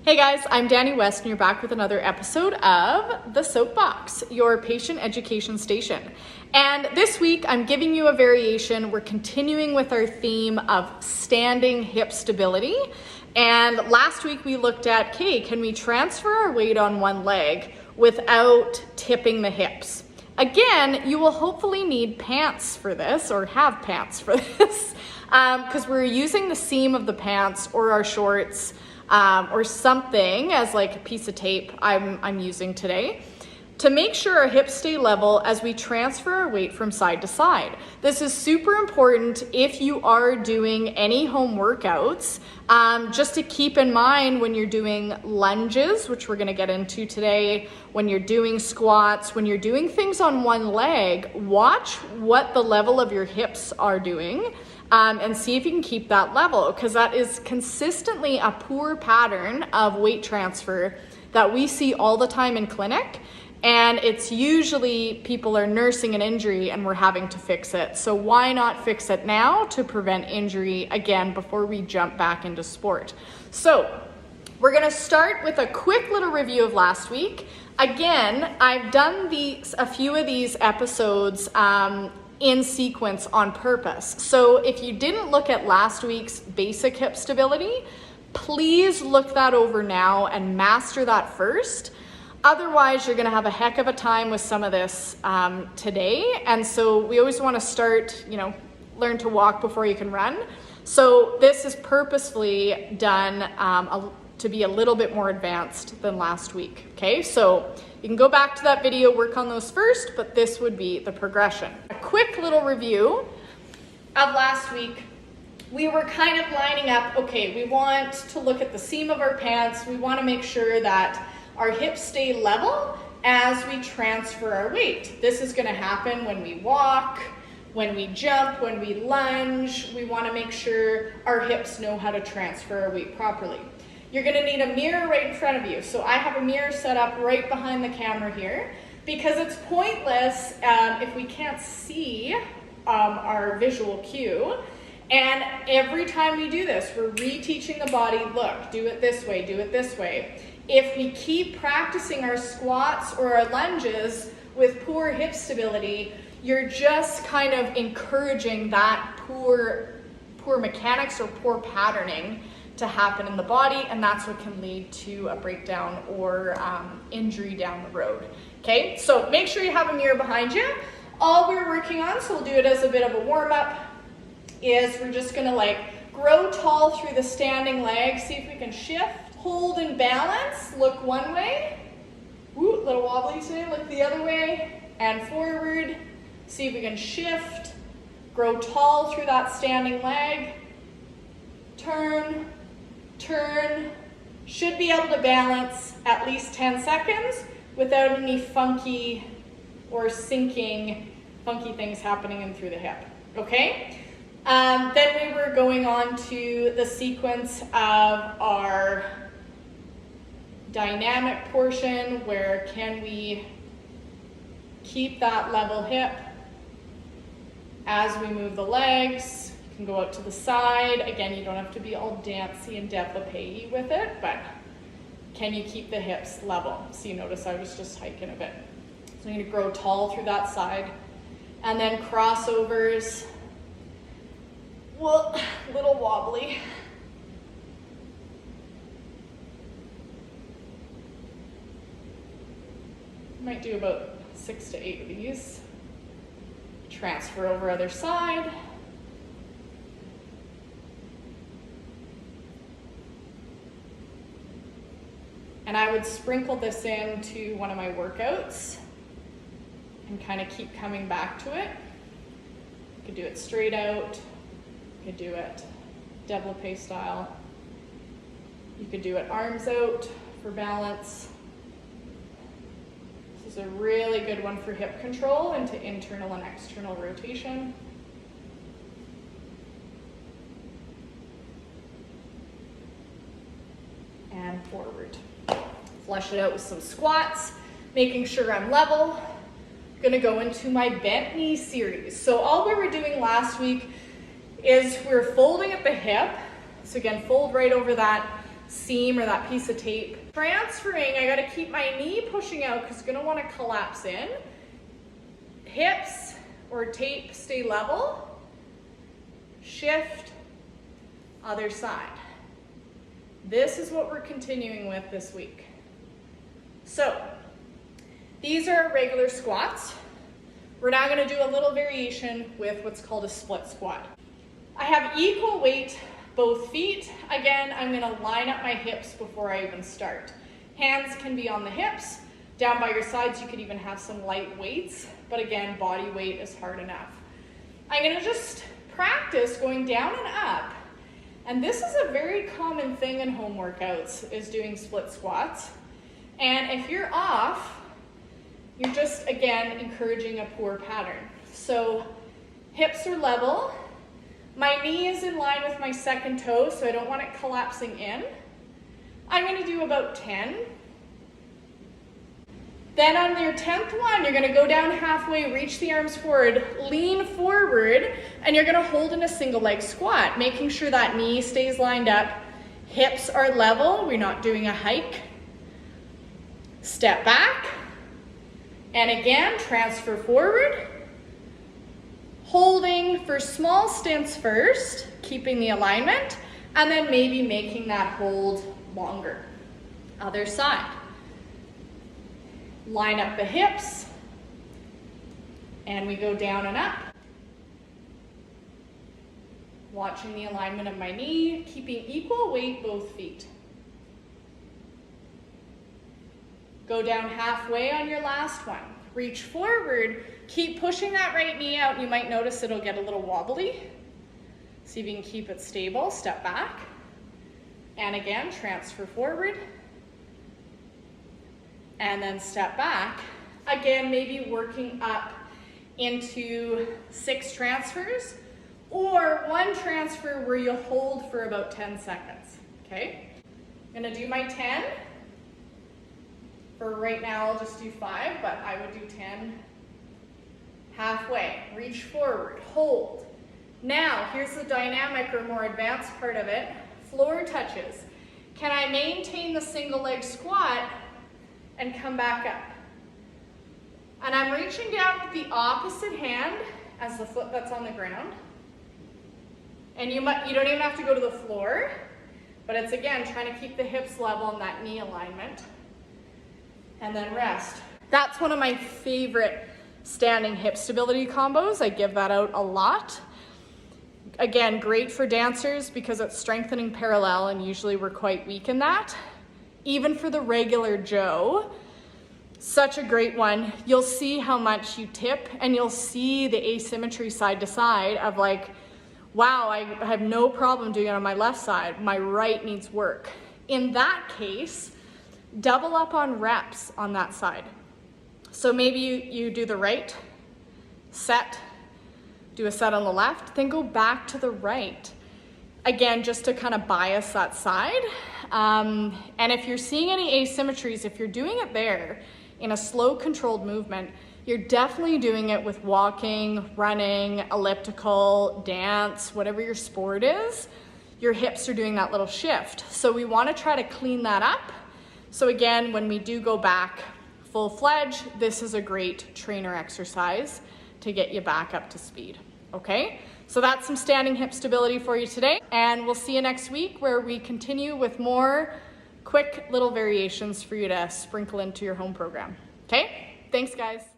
Hey guys, I'm Danny West and you're back with another episode of the Soapbox, your patient education station. And this week I'm giving you a variation. We're continuing with our theme of standing hip stability. And last week we looked at, okay, can we transfer our weight on one leg without tipping the hips? Again, you will hopefully need pants for this, or have pants for this, because we're using the seam of the pants or our shorts or something as like a piece of tape I'm using today to make sure our hips stay level as we transfer our weight from side to side. This is super important if you are doing any home workouts, just to keep in mind when you're doing lunges, which we're gonna get into today, when you're doing squats, when you're doing things on one leg, watch what the level of your hips are doing. And see if you can keep that level, because that is consistently a poor pattern of weight transfer that we see all the time in clinic. And it's usually people are nursing an injury and we're having to fix it. So why not fix it now to prevent injury again before we jump back into sport? So we're gonna start with a quick little review of last week. Again, I've done a few of these episodes in sequence on purpose. So if you didn't look at last week's basic hip stability, please look that over now and master that first. Otherwise, you're gonna have a heck of a time with some of this today. And so we always wanna start, learn to walk before you can run. So this is purposefully done to be a little bit more advanced than last week, okay? So you can go back to that video, work on those first, but this would be the progression. A quick little review of last week. We were kind of lining up, okay, we want to look at the seam of our pants. We want to make sure that our hips stay level as we transfer our weight. This is going to happen when we walk, when we jump, when we lunge. We want to make sure our hips know how to transfer our weight properly. You're gonna need a mirror right in front of you. So I have a mirror set up right behind the camera here because it's pointless if we can't see our visual cue. And every time we do this, we're reteaching the body, look, do it this way, do it this way. If we keep practicing our squats or our lunges with poor hip stability, you're just kind of encouraging that poor mechanics or poor patterning to happen in the body, and that's what can lead to a breakdown or injury down the road. Okay, so make sure you have a mirror behind you. All we're working on, so we'll do it as a bit of a warm-up, is we're just gonna grow tall through the standing leg. See if we can shift, hold and balance. Look one way, woo, a little wobbly today, look the other way, and forward. See if we can shift, grow tall through that standing leg, turn, should be able to balance at least 10 seconds without any funky or sinking, funky things happening in through the hip, okay? Then we were going on to the sequence of our dynamic portion, where can we keep that level hip as we move the legs. Can go out to the side. Again, you don't have to be all dancey and développé with it, but can you keep the hips level? So you notice I was just hiking a bit. So I'm gonna grow tall through that side. And then crossovers. Well, a little wobbly. Might do about 6 to 8 of these. Transfer over other side. And I would sprinkle this into one of my workouts and kind of keep coming back to it. You could do it straight out. You could do it développé style. You could do it arms out for balance. This is a really good one for hip control into internal and external rotation. And forward. Flush it out with some squats, making sure I'm level. Gonna go into my bent knee series. So all we were doing last week is we're folding at the hip. So again, fold right over that seam or that piece of tape. Transferring, I gotta keep my knee pushing out because I'm gonna wanna collapse in. Hips or tape stay level. Shift, other side. This is what we're continuing with this week. So, these are our regular squats. We're now gonna do a little variation with what's called a split squat. I have equal weight, both feet. Again, I'm gonna line up my hips before I even start. Hands can be on the hips. Down by your sides, you could even have some light weights, but again, body weight is hard enough. I'm gonna just practice going down and up. And this is a very common thing in home workouts, is doing split squats. And if you're off, you're just, again, encouraging a poor pattern. So hips are level. My knee is in line with my second toe, so I don't want it collapsing in. I'm gonna do about 10. Then on your 10th one, you're gonna go down halfway, reach the arms forward, lean forward, and you're gonna hold in a single leg squat, making sure that knee stays lined up, hips are level, we're not doing a hike. Step back, and again, transfer forward. Holding for small stints first, keeping the alignment, and then maybe making that hold longer. Other side. Line up the hips, and we go down and up. Watching the alignment of my knee, keeping equal weight both feet. Go down halfway on your last one. Reach forward, keep pushing that right knee out. You might notice it'll get a little wobbly. See if you can keep it stable. Step back, and again, transfer forward. And then step back. Again, maybe working up into 6 transfers or 1 transfer where you hold for about 10 seconds, okay? I'm gonna do my 10. For right now, I'll just do 5, but I would do 10 halfway. Reach forward, hold. Now, here's the dynamic or more advanced part of it. Floor touches. Can I maintain the single leg squat and come back up? And I'm reaching down with the opposite hand as the foot that's on the ground. And you don't even have to go to the floor, but it's again trying to keep the hips level and that knee alignment. And then rest. That's one of my favorite standing hip stability combos. I give that out a lot. Again, great for dancers because it's strengthening parallel, and usually we're quite weak in that. Even for the regular Joe, such a great one. You'll see how much you tip, and you'll see the asymmetry side to side of like, wow, I have no problem doing it on my left side. My right needs work. In that case, double up on reps on that side. So maybe you do the right set, do a set on the left, then go back to the right. Again, just to kind of bias that side. And if you're seeing any asymmetries, if you're doing it there in a slow controlled movement, you're definitely doing it with walking, running, elliptical, dance, whatever your sport is. Your hips are doing that little shift. So we want to try to clean that up. So again, when we do go back full-fledged, this is a great trainer exercise to get you back up to speed, okay? So that's some standing hip stability for you today, and we'll see you next week where we continue with more quick little variations for you to sprinkle into your home program, okay? Thanks, guys.